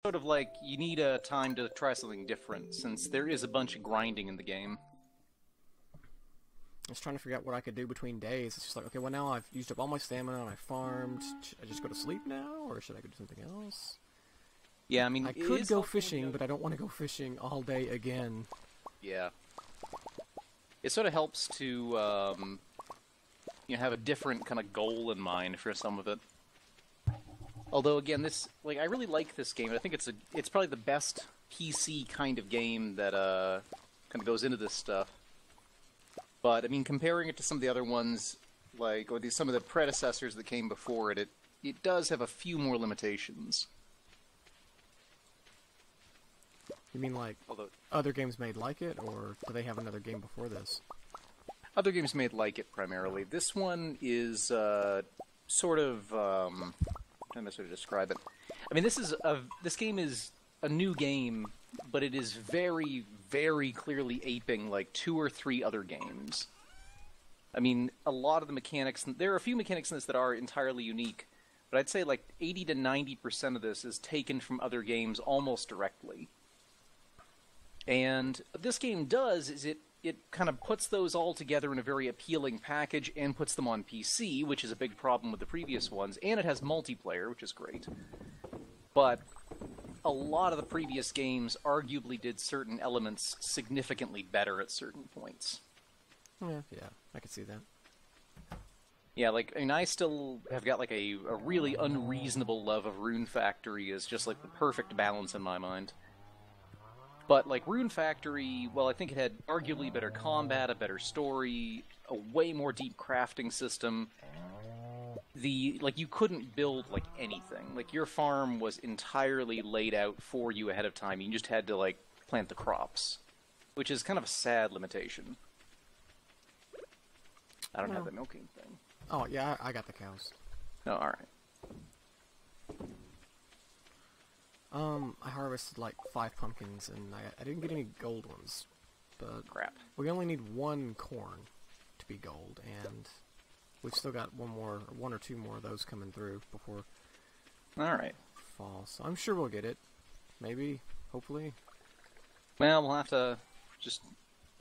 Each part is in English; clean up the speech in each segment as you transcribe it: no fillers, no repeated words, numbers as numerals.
sort of like you need a time to try something different, since there is a bunch of grinding in the game. I was trying to figure out what I could do between days. It's just like, okay, well now I've used up all my stamina and I farmed. Should I just go to sleep now, or should I go do something else? Yeah, I mean, I it could is go helpful to fishing, know- but I don't want to go fishing all day again. Yeah. It sort of helps to, have a different kind of goal in mind for some of it. Although, again, I really like this game. I think it's probably the best PC kind of game that, kind of goes into this stuff. But, I mean, comparing it to some of the other ones, some of the predecessors that came before it, it does have a few more limitations. You mean like other games made like it, or do they have another game before this? Other games made like it, primarily. This one is, sort of, how do I sort of describe it? I mean, this game is a new game, but it is very, very clearly aping, like, 2 or 3 other games. I mean, a lot of the mechanics... There are a few mechanics in this that are entirely unique, but I'd say, like, 80 to 90% of this is taken from other games almost directly. And what this game does is it kind of puts those all together in a very appealing package and puts them on PC, which is a big problem with the previous ones, and it has multiplayer, which is great. But a lot of the previous games arguably did certain elements significantly better at certain points. Yeah, I could see that. Yeah, like, I mean, I still have got, like, a really unreasonable love of Rune Factory as just, like, the perfect balance in my mind. But, like, Rune Factory, well, I think it had arguably better combat, a better story, a way more deep crafting system. You couldn't build, like, anything. Like, your farm was entirely laid out for you ahead of time. You just had to, like, plant the crops. Which is kind of a sad limitation. I don't have the milking thing. Oh, yeah, I got the cows. Oh, alright. I harvested like 5 pumpkins, and I didn't get any gold ones. But Crap. we only need 1 corn to be gold, and we've still got 1 or 2 more of those coming through before Alright. fall. So I'm sure we'll get it. Maybe, hopefully. Well, we'll have to just...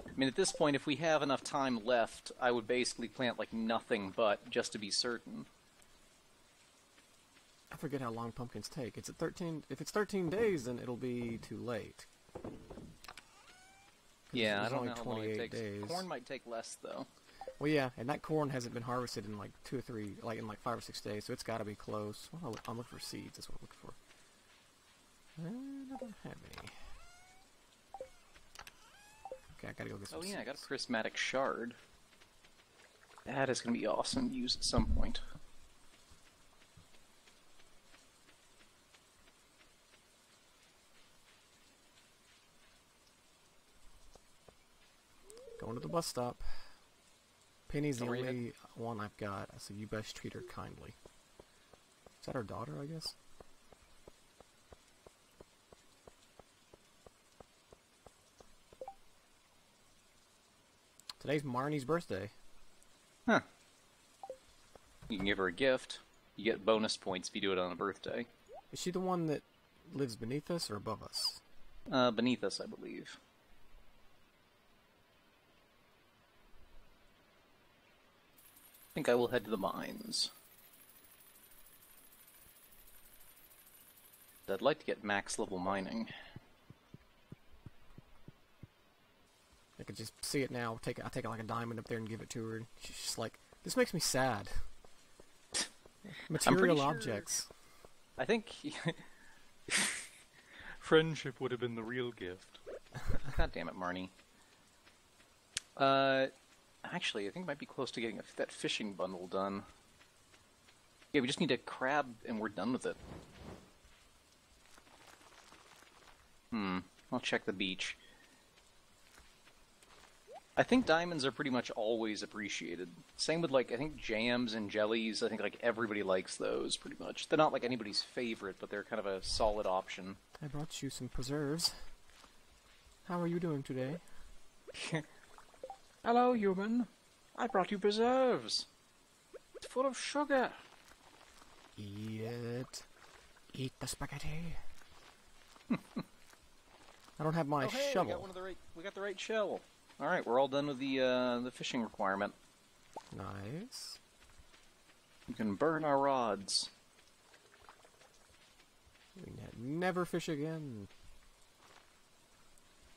I mean, at this point, if we have enough time left, I would basically plant, like, nothing but, just to be certain. I forget how long pumpkins take. It's at 13. If it's 13 days, then it'll be too late. Yeah, I don't only know how long it 28 takes. days. Corn might take less, though. Well, yeah, and that corn hasn't been harvested in like 2 or 3, like in like 5 or 6 days, so it's got to be close. Well, I'm looking for seeds. That's what I'm looking for. I don't have any. Okay, I gotta go get some seeds. Oh yeah, I got a prismatic shard. That is going to be awesome to use at some point. Going to the bus stop. Penny's the Don't read only one I've got, so you best treat her kindly. Is that our daughter, I guess? Today's Marnie's birthday. Huh. You can give her a gift. You get bonus points if you do it on a birthday. Is she the one that lives beneath us or above us? Beneath us, I believe. I think I will head to the mines. I'd like to get max level mining. I could just see it now. I'll take like a diamond up there and give it to her. She's just like, this makes me sad. Material sure- objects. I think friendship would have been the real gift. God damn it, Marnie. Actually, I think it might be close to getting that fishing bundle done. Yeah, we just need a crab and we're done with it. I'll check the beach. I think diamonds are pretty much always appreciated. Same with, like, I think jams and jellies. I think, like, everybody likes those, pretty much. They're not, like, anybody's favorite, but they're kind of a solid option. I brought you some preserves. How are you doing today? Hello, human. I brought you preserves. It's full of sugar. Eat it. Eat the spaghetti. I don't have my Oh, hey, shovel. we got the right shell. All right, we're all done with the fishing requirement. Nice. We can burn our rods. We never fish again.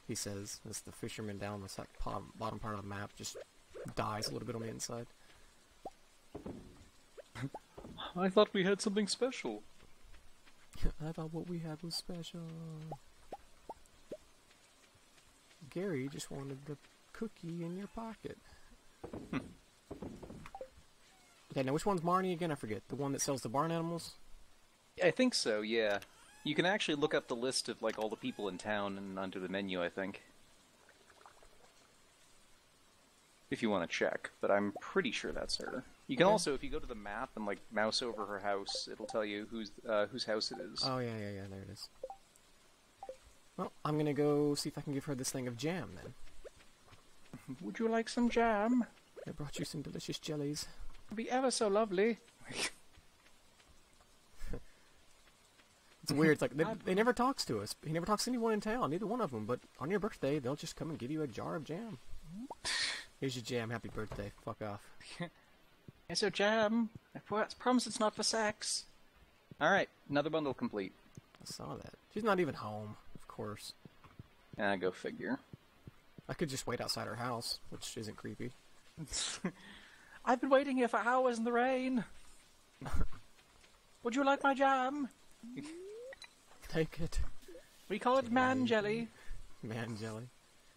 He says, as the fisherman down the bottom part of the map just dies a little bit on the inside. I thought we had something special. I thought what we had was special. Gary just wanted the cookie in your pocket. Okay, now which one's Marnie again? I forget. The one that sells the barn animals? I think so, yeah. You can actually look up the list of like all the people in town and under the menu, I think. If you want to check, but I'm pretty sure that's her. You can also, if you go to the map and like mouse over her house, it'll tell you whose house it is. Oh yeah, there it is. Well, I'm gonna go see if I can give her this thing of jam then. Would you like some jam? I brought you some delicious jellies. It'd be ever so lovely. It's weird. It's like they never talks to us. He never talks to anyone in town, neither one of them. But on your birthday, they'll just come and give you a jar of jam. Here's your jam. Happy birthday. Fuck off. Here's your jam. I promise it's not for sex. All right, another bundle complete. I saw that. She's not even home, of course. Go figure. I could just wait outside her house, which isn't creepy. I've been waiting here for hours in the rain. Would you like my jam? Take it. We call it man jelly. Man jelly.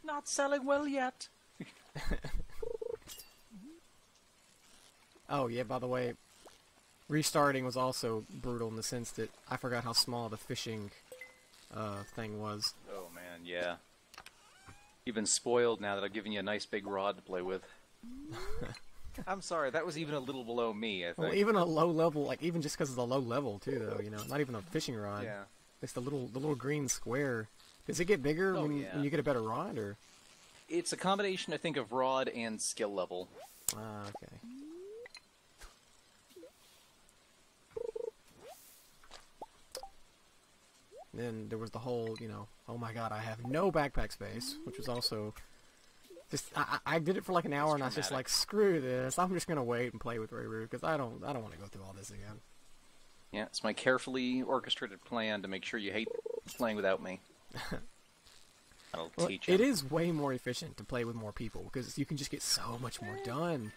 Not selling well yet. Oh, yeah, by the way, restarting was also brutal in the sense that I forgot how small the fishing thing was. Oh, man, yeah. You've been spoiled now that I've given you a nice big rod to play with. I'm sorry, that was even a little below me, I think. Well, even a low level, like, even just because of the low level, too, though, you know, not even a fishing rod. Yeah. It's the little green square. Does it get bigger when you get a better rod, or...? It's a combination, I think, of rod and skill level. Ah, okay. Then there was the whole, you know, oh my god, I have no backpack space, which was also just I did it for like an hour and I was just like, screw this, I'm just gonna wait and play with Rayru because I don't want to go through all this again. Yeah, it's my carefully orchestrated plan to make sure you hate playing without me. I'll teach you. It is way more efficient to play with more people because you can just get so much more done.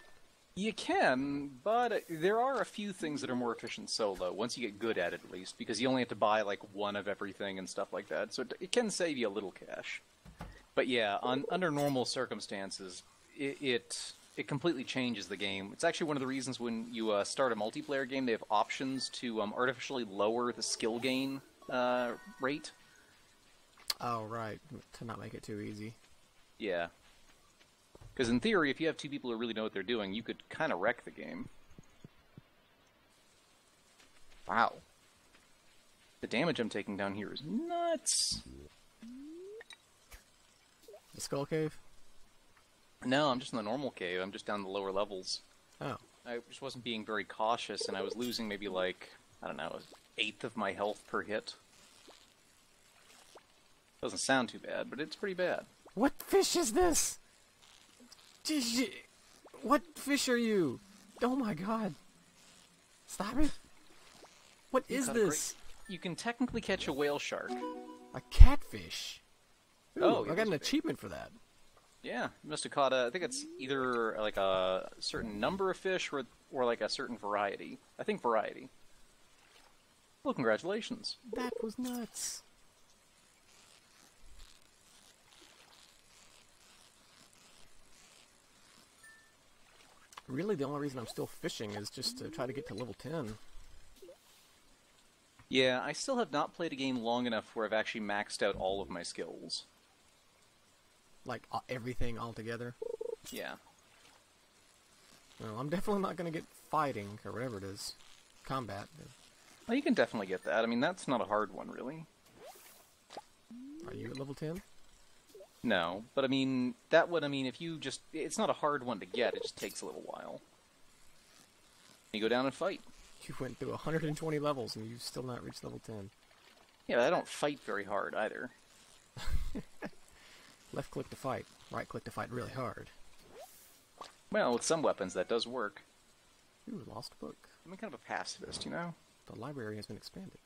You can, but there are a few things that are more efficient solo, once you get good at it at least, because you only have to buy like one of everything and stuff like that, so it can save you a little cash. But yeah, under normal circumstances, it completely changes the game. It's actually one of the reasons when you start a multiplayer game, they have options to artificially lower the skill gain rate. Oh, right, to not make it too easy. Yeah. Because in theory, if you have two people who really know what they're doing, you could kind of wreck the game. Wow. The damage I'm taking down here is nuts. The Skull Cave? No, I'm just in the normal cave. I'm just down the lower levels. Oh. I just wasn't being very cautious, and I was losing maybe like, I don't know, 1/8 of my health per hit. Doesn't sound too bad, but it's pretty bad. What fish is this? What fish are you? Oh my god. Stop it. What is this? You can technically catch a whale shark. A catfish. Ooh, Oh, I got an achievement for that. Yeah, you must have caught I think it's either like a certain number of fish or like a certain variety. I think variety. Well, congratulations. That was nuts. Really, the only reason I'm still fishing is just to try to get to level 10. Yeah, I still have not played a game long enough where I've actually maxed out all of my skills. Like, everything all together? Yeah. Well, I'm definitely not going to get fighting, or whatever it is. Combat. Well, you can definitely get that. I mean, that's not a hard one, really. Are you at level 10? No, but I mean, that would, if you just, it's not a hard one to get, it just takes a little while. You go down and fight. You went through 120 levels and you've still not reached level 10. Yeah, but I don't fight very hard either. Left click to fight, right click to fight really hard. Well, with some weapons that does work. Ooh, lost book. I'm kind of a pacifist, you know? The library has been expanded.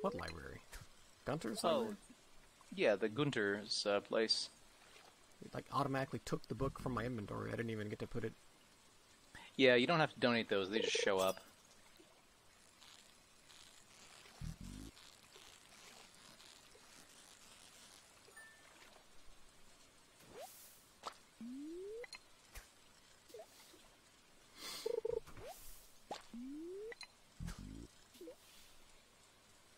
What library? Gunter's Oh, library? yeah, the Gunter's place. It like automatically took the book from my inventory. I didn't even get to put it. Yeah, you don't have to donate those, they just show up.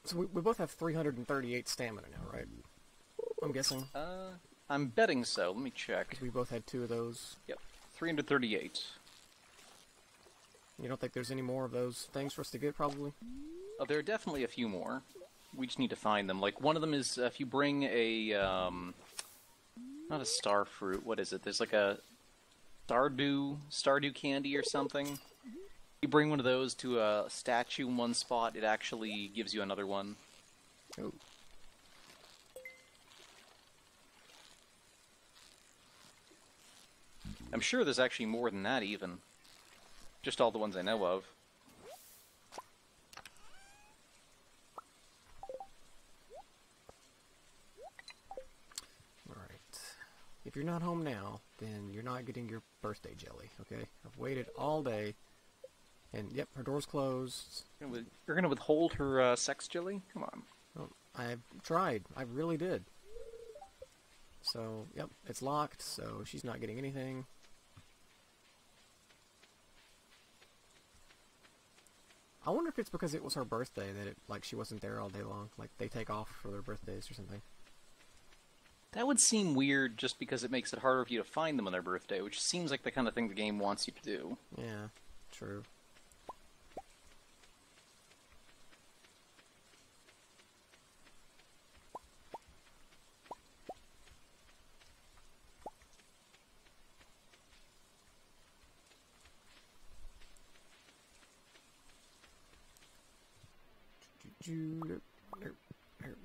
So we both have 338 stamina now, right? I'm guessing. I'm betting so. Let me check. 'Cause we both had 2 of those. Yep, 338. You don't think there's any more of those things for us to get, probably? Oh, there are definitely a few more. We just need to find them. Like, one of them is if you bring a, not a star fruit, what is it? There's like a Stardew candy or something. You bring one of those to a statue in one spot, it actually gives you another one. Oh. I'm sure there's actually more than that, even. Just all the ones I know of. Alright. If you're not home now, then you're not getting your birthday jelly, okay? I've waited all day, and yep, her door's closed. You're gonna withhold her sex jelly? Come on. Well, I've tried. I really did. So, yep, it's locked, so she's not getting anything. I wonder if it's because it was her birthday that she wasn't there all day long. Like, they take off for their birthdays or something. That would seem weird just because it makes it harder for you to find them on their birthday, which seems like the kind of thing the game wants you to do. Yeah, true.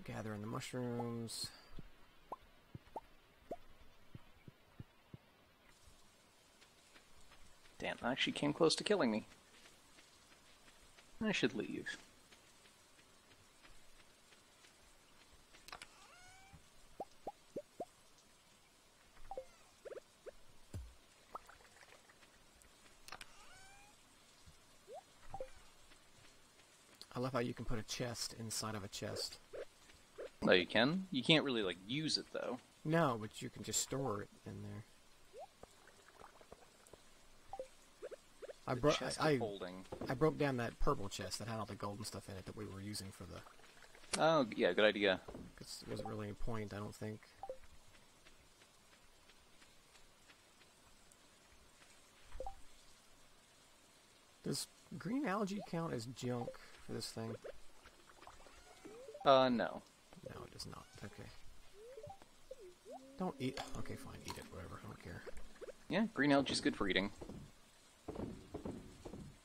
Gathering the mushrooms. Damn, that actually came close to killing me. I should leave. I love how you can put a chest inside of a chest. No, you can. You can't really, like, use it, though. No, but you can just store it in there. I broke down that purple chest that had all the gold and stuff in it that we were using for the... Oh, yeah, good idea. Because there wasn't really any point, I don't think. Does green algae count as junk for this thing? No. No, it does not. Okay. Don't eat... Okay, fine, eat it, whatever, I don't care. Yeah, green algae's good for eating.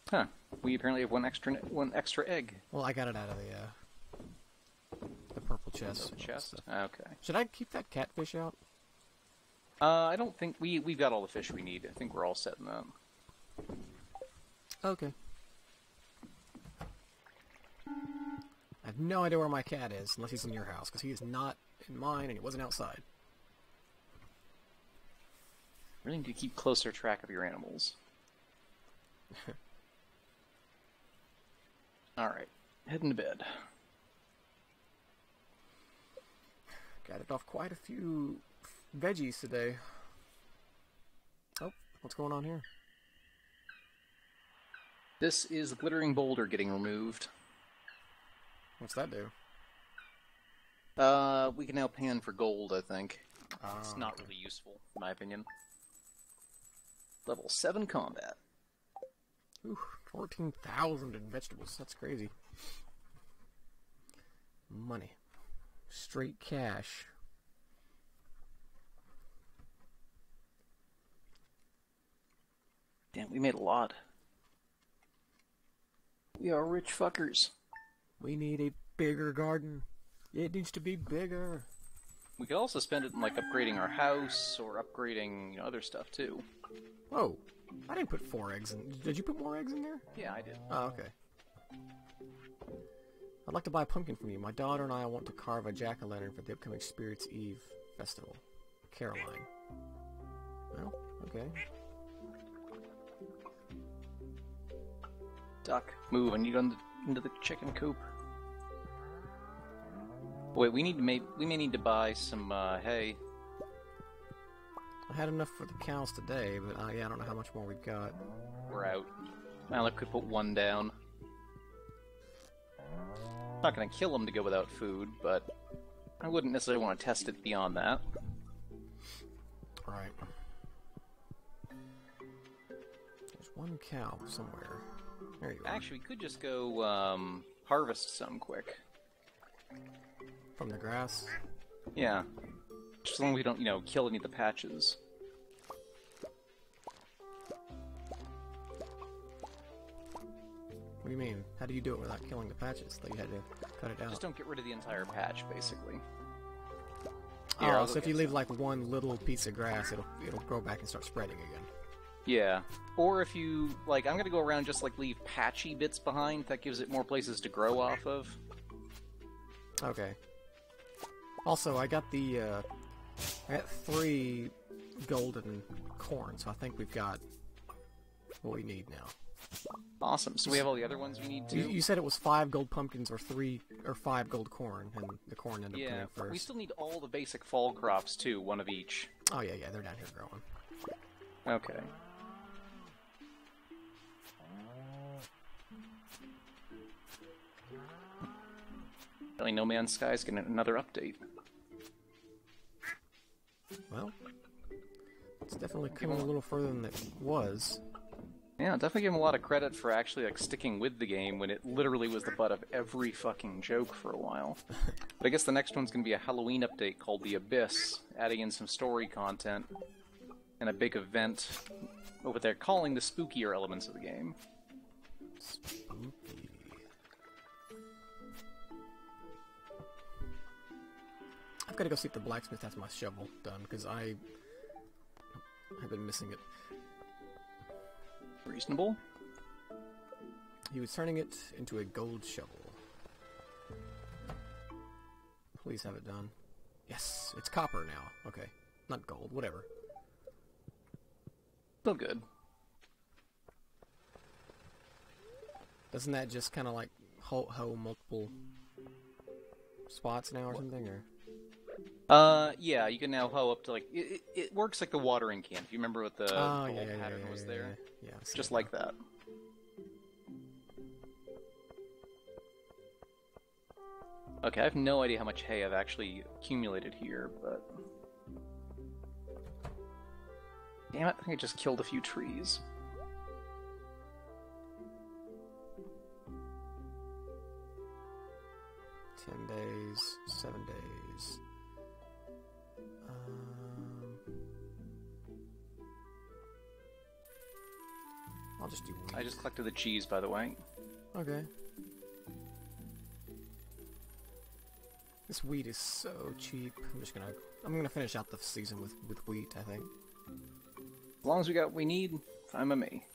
Huh. We apparently have one extra egg. Well, I got it out of the purple chest. The chest? Okay. Should I keep that catfish out? I don't think... We've got all the fish we need. I think we're all set in that. Okay. I have no idea where my cat is, unless he's in your house, because he is not in mine, and he wasn't outside. Really need to keep closer track of your animals. Alright, heading to bed. Gathered off quite a few veggies today. Oh, what's going on here? This is the glittering boulder getting removed. What's that do? We can now pan for gold, I think. It's not okay. really useful, in my opinion. Level 7 combat. Ooh, 14,000 in vegetables. That's crazy. Money. Straight cash. Damn, we made a lot. We are rich fuckers. We need a bigger garden. It needs to be bigger. We could also spend it in, like, upgrading our house or upgrading, you know, other stuff, too. Whoa. I didn't put 4 eggs in. Did you put more eggs in there? Yeah, I did. Oh, okay. I'd like to buy a pumpkin from you. My daughter and I want to carve a jack-o'-lantern for the upcoming Spirits Eve festival. Caroline. Well, okay. Duck, move, and you go into the chicken coop. Wait, we may need to buy some hay. I had enough for the cows today, but yeah, I don't know how much more we've got. We're out. Malak could put 1 down. Not gonna kill him to go without food, but I wouldn't necessarily want to test it beyond that. Right. There's 1 cow somewhere. There you are. Actually, we could just go harvest some quick. From the grass? Yeah. Just as long as we don't, you know, kill any of the patches. What do you mean? How do you do it without killing the patches? That you had to cut it out? Just don't get rid of the entire patch, basically. Oh, so if you leave like 1 little piece of grass, it'll grow back and start spreading again. Yeah. Or if you, like, I'm gonna go around just, like, leave patchy bits behind. That gives it more places to grow off of. Okay. Also, I got the, I got 3 golden corn, so I think we've got what we need now. Awesome. So we have all the other ones we need to. You said it was 5 gold pumpkins or 5 gold corn, and the corn ended up coming first. We still need all the basic fall crops too, 1 of each. Oh yeah, they're down here growing. Okay. Really, No Man's Sky's getting another update. Well, it's definitely coming a little further than it was. Yeah, definitely give him a lot of credit for actually, like, sticking with the game when it literally was the butt of every fucking joke for a while. But I guess the next one's gonna be a Halloween update called The Abyss, adding in some story content and a big event over there, calling the spookier elements of the game. Spooky. I've got to go see if the blacksmith has my shovel done, because I've been missing it. Reasonable. He was turning it into a gold shovel. Please have it done. Yes, it's copper now. Okay, not gold, whatever. Still good. Doesn't that just kind of like hoe multiple spots now or something, or? Yeah, you can now hoe up to, like, it works like the watering can. If you remember what the whole pattern was there. Yeah, just like that. Okay, I have no idea how much hay I've actually accumulated here, but... Damn it, I think I just killed a few trees. Days, 7 days. I'll just do wheat. I just collected the cheese, by the way. Okay. This wheat is so cheap. I'm gonna finish out the season with wheat, I think. As long as we got what we need, fine by me.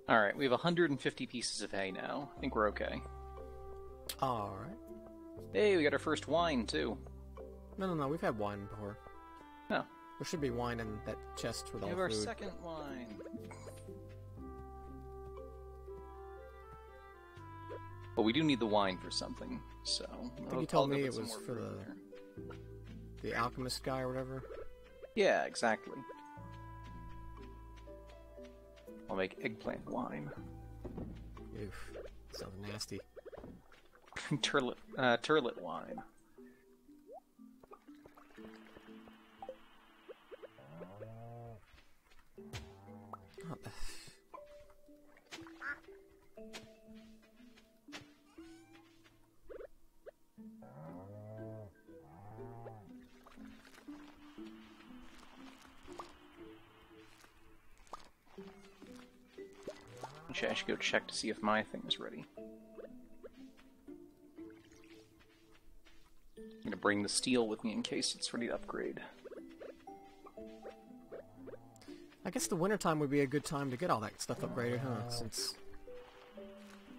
Alright, we have 150 pieces of hay now. I think we're okay. Alright. Hey, we got our first wine, too. No, we've had wine before. No. There should be wine in that chest with all the food. We have our second wine. But we do need the wine for something, so... I think you told me it was for the alchemist guy or whatever. Yeah, exactly. I'll make eggplant wine. Oof. Sounds nasty. Turlet wine. What the... Actually, I should go check to see if my thing is ready. I'm gonna bring the steel with me in case it's ready to upgrade. I guess the wintertime would be a good time to get all that stuff upgraded, huh? Since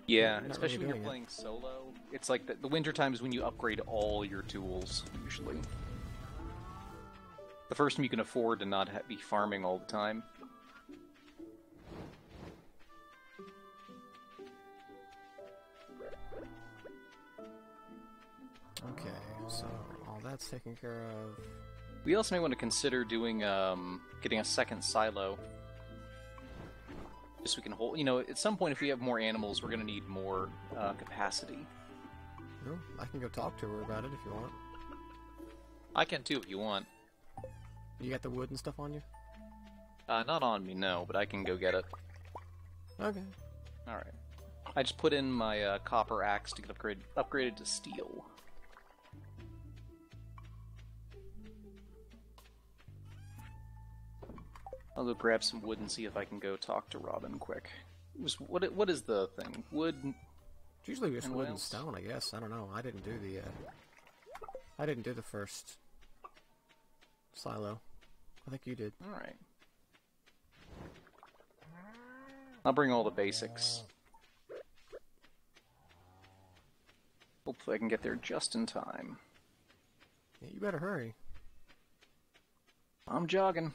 yeah, not especially really when you're playing solo. It's like the winter time is when you upgrade all your tools, usually. The first time you can afford to not be farming all the time. Okay, so all that's taken care of. We also may want to consider doing, getting a second silo. Just so we can hold, you know, at some point if we have more animals, we're going to need more, capacity. Well, I can go talk to her about it if you want. I can too if you want. You got the wood and stuff on you? Not on me, no, but I can go get it. Okay. Alright. I just put in my, copper axe to get upgraded to steel. I'll go grab some wood and see if I can go talk to Robin quick. What is the thing? Wood? It's usually just and wood and else? stone, I guess. I don't know. I didn't do the first silo. I think you did. Alright. I'll bring all the basics. Hopefully I can get there just in time. Yeah, you better hurry. I'm jogging.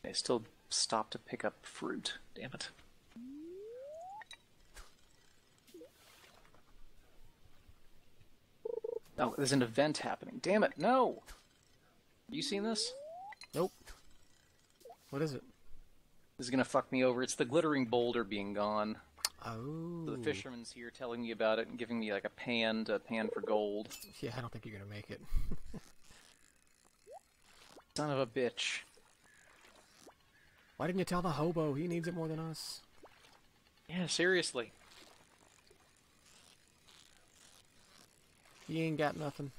I still stop to pick up fruit. Damn it. Oh, there's an event happening. Damn it, no! You seen this? Nope. What is it? This is gonna fuck me over. It's the glittering boulder being gone. Oh. So the fisherman's here telling me about it and giving me like a pan for gold. Yeah, I don't think you're gonna make it. Son of a bitch. Why didn't you tell the hobo? He needs it more than us. Yeah, seriously. He ain't got nothing.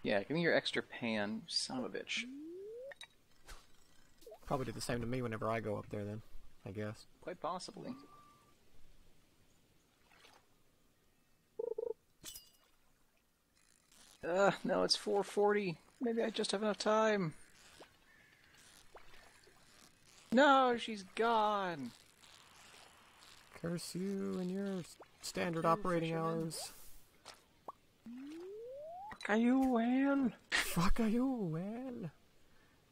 Yeah, give me your extra pan, you son of a bitch. Probably do the same to me whenever I go up there then, I guess. Quite possibly. No, it's 4:40. Maybe I just have enough time. No, she's gone. Curse you and your standard operating hours. Are you well? Fuck are you, well?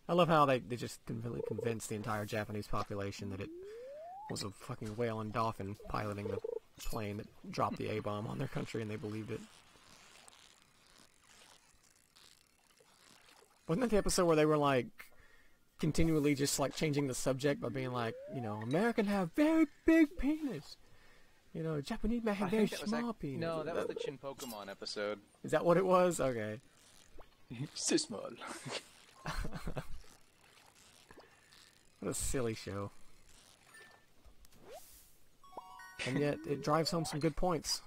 I love how they just completely convinced the entire Japanese population that it was a fucking whale and dolphin piloting the plane that dropped the A-bomb on their country, and they believed it. Wasn't that the episode where they were like continually just like changing the subject by being like, you know, American have very big penis. You know, Japanese man have very small penis. No, that was the Chin Pokemon episode. Is that what it was? Okay. So small. What a silly show. And yet, it drives home some good points.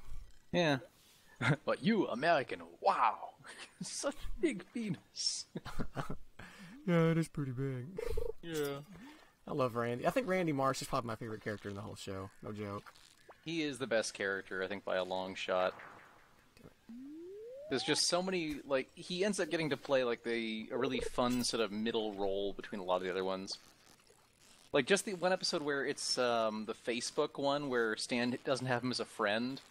Yeah. But you, American, wow! Such a big penis. Yeah, it is pretty big. Yeah. I love Randy. I think Randy Marsh is probably my favorite character in the whole show. No joke. He is the best character, I think, by a long shot. There's just so many, like, he ends up getting to play, like, a really fun sort of middle role between a lot of the other ones. Like, just the one episode where it's, the Facebook one, where Stan doesn't have him as a friend.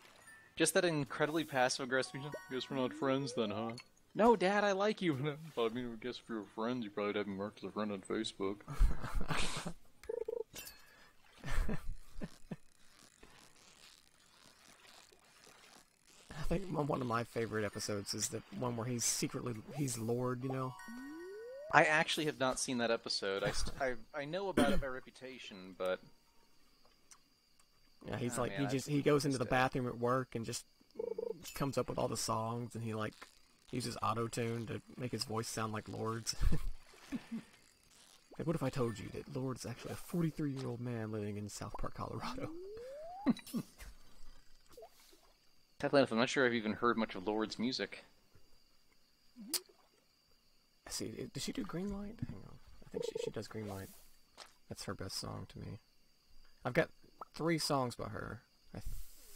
Just that incredibly passive-aggressive, guess we're not friends then, huh? No, Dad, I like you. Well, I mean, I guess if you were friends, you probably have me marked as a friend on Facebook. I think one of my favorite episodes is the one where he's Lord, you know? I actually have not seen that episode. I know about it by reputation, but... Yeah, he's like, man, he goes into the bathroom at work and just comes up with all the songs, and he like uses auto-tune to make his voice sound like Lord's. Like, what if I told you that Lord's actually a 43-year-old man living in South Park, Colorado? Definitely enough. I'm not sure I've even heard much of Lord's music. Let's see, does she do Green Light? Hang on. I think she does Green Light. That's her best song to me. I've got 3 songs by her, I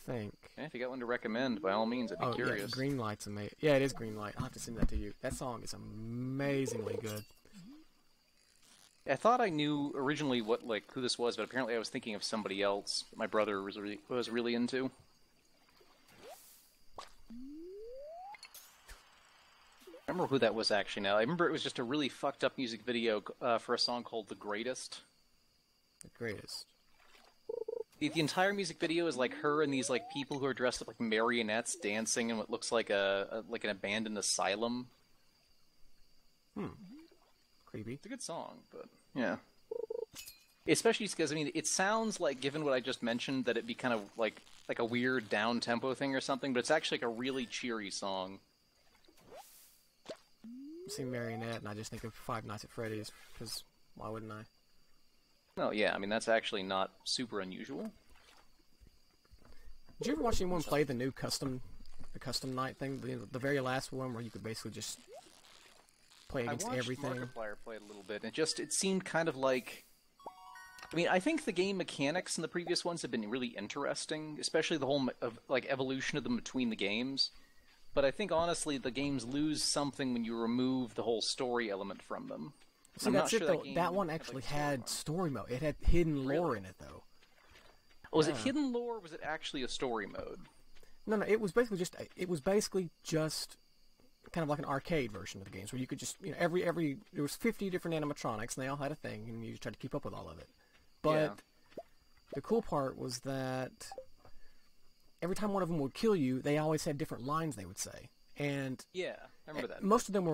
think. Yeah, if you got one to recommend, by all means, I'd be curious. Yeah, Green Light's amazing. Yeah, it is Green Light. I'll have to send that to you. That song is amazingly good. I thought I knew originally who this was, but apparently I was thinking of somebody else my brother was really into. I remember who that was actually now. I remember it was just a really fucked up music video for a song called The Greatest. The Greatest. The entire music video is like her and these like people who are dressed up like marionettes dancing in what looks like like an abandoned asylum. Creepy. It's a good song, but yeah. Especially because, I mean, it sounds like, given what I just mentioned, that it'd be kind of like a weird down-tempo thing or something, but it's actually like a really cheery song. I see Marionette, and I just think of Five Nights at Freddy's, because why wouldn't I? Oh, yeah, I mean, that's actually not super unusual. Did you ever watch anyone play the new custom night thing? The very last one where you could basically just play against everything? I watched Markiplier play it a little bit, and it seemed kind of like... I mean, I think the game mechanics in the previous ones have been really interesting, especially the whole evolution of them between the games. But I think, honestly, the games lose something when you remove the whole story element from them. See, that's it, though. That one actually had story mode. It had hidden lore in it, though. Oh, was it hidden lore, or was it actually a story mode? No, it was basically just kind of like an arcade version of the games, where you could just, there was 50 different animatronics, and they all had a thing, and you just tried to keep up with all of it. But the cool part was that every time one of them would kill you, they always had different lines they would say. And yeah, I remember that. Most of them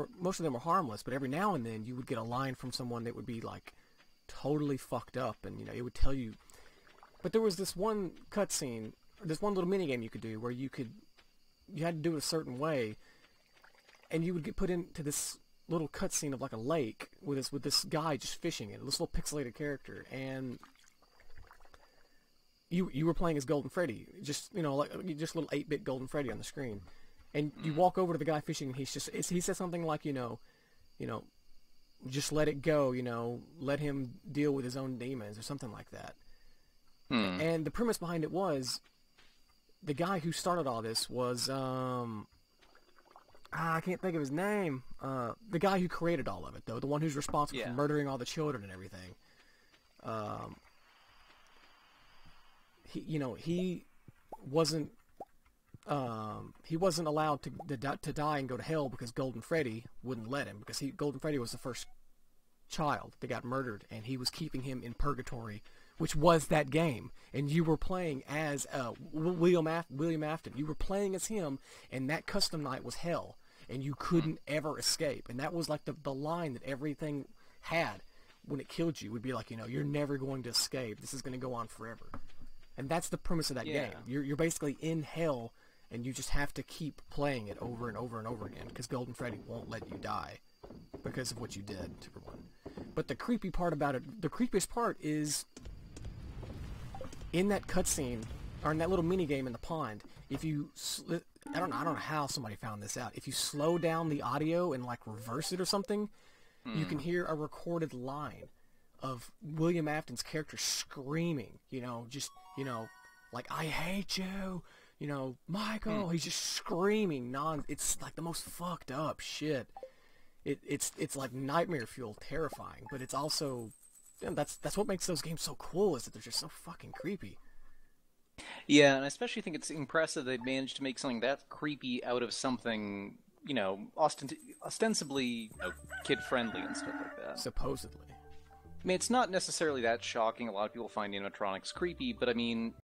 were harmless, but every now and then you would get a line from someone that would be like totally fucked up, and it would tell you. But there was this one cutscene, this one little minigame you could do where you had to do it a certain way, and you would get put into this little cutscene of like a lake with this guy just fishing it, this little pixelated character, and you were playing as Golden Freddy, just just a little 8-bit Golden Freddy on the screen, and you walk over to the guy fishing, and he says something like just let it go, let him deal with his own demons or something like that. And the premise behind it was the guy who started all this was I can't think of his name. The guy who created all of it, though, the one who's responsible for murdering all the children and everything. He wasn't allowed to die and go to hell because Golden Freddy wouldn't let him, because Golden Freddy was the first child that got murdered, and he was keeping him in purgatory, which was that game. And you were playing as William Afton. You were playing as him, and that custom night was hell, and you couldn't ever escape. And that was like the line that everything had when it killed you, would be like, you're never going to escape. This is going to go on forever. And that's the premise of that game. You're basically in hell, and you just have to keep playing it over and over and over again, because Golden Freddy won't let you die because of what you did, for one. But the creepy part about it, the creepiest part is in that cutscene, or in that little mini game in the pond, if you I don't know how somebody found this out. If you slow down the audio and like reverse it or something, you can hear a recorded line of William Afton's character screaming, like, I hate you, Michael. He's just screaming it's like the most fucked up shit. It's like nightmare fuel, terrifying, but it's also, that's what makes those games so cool, is that they're just so fucking creepy. Yeah, and I especially think it's impressive they managed to make something that creepy out of something, ostensibly kid-friendly and stuff like that. Supposedly. I mean, it's not necessarily that shocking. A lot of people find animatronics creepy, but I mean,